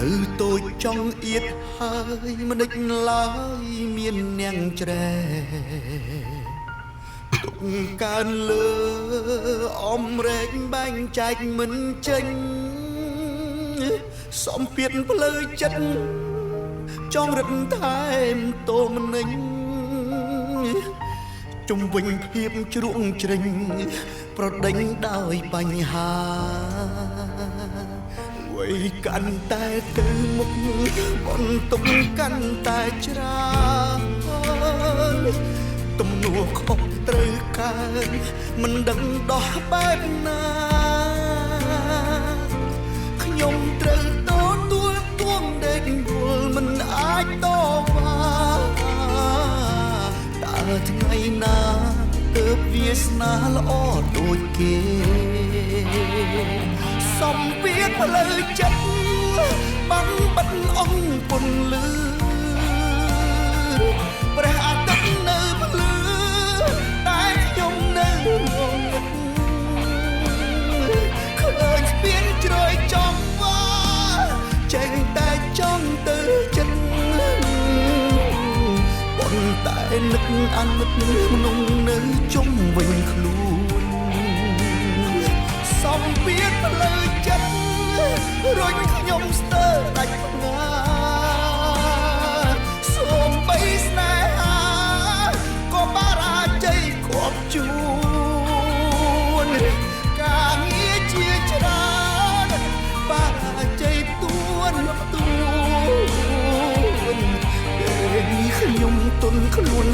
នៅតូចចង់អៀតហើយមិនដេចឡើយមាននាងច្រែទុកកើនលើអំរែកបែងចែកមិនចេញសំពៀនផ្លូវចិត្តចង់រឹតថែមតោមនិញជុំវិញភាពជ្រួងជ្រេញប្រដេញដោយបញ្ហាវ័យកាន់តែទៅមុខបន្ទុកកាន់តែច្រើនទំនួលខុសត្រូវកើនមិនដឹងដោះបែបណាខ្ញុំត្រូវទទួលទួងដេកយល់មិនអាចតវ៉ាតើថ្ងៃណាទើបវាសនាល្អដូចគេសំពៀនផ្លូវចិត្តបាំងបិទអង្គពន្លឺព្រះអាទិត្យនៅភ្លឺតែខ្ញុំនៅងងឹតឃើញស្ពានជ្រោយចំវ៉ាចេញតែចង់ទៅចិត្តប៉ុន្តែនឹកអាណិតក្នុងនៅជុំវិញខ្លួនសំពៀនផ្លូវចិត្តរុញខ្ញុំស្ទើរដាច់ផ្ងាសូមបីស្នេហាក៏បារាជ័យគ្រប់ជួនការងារជាច្រើនបារាជ័យទួនពេលនេះខ្ញុំទុនខ្លួន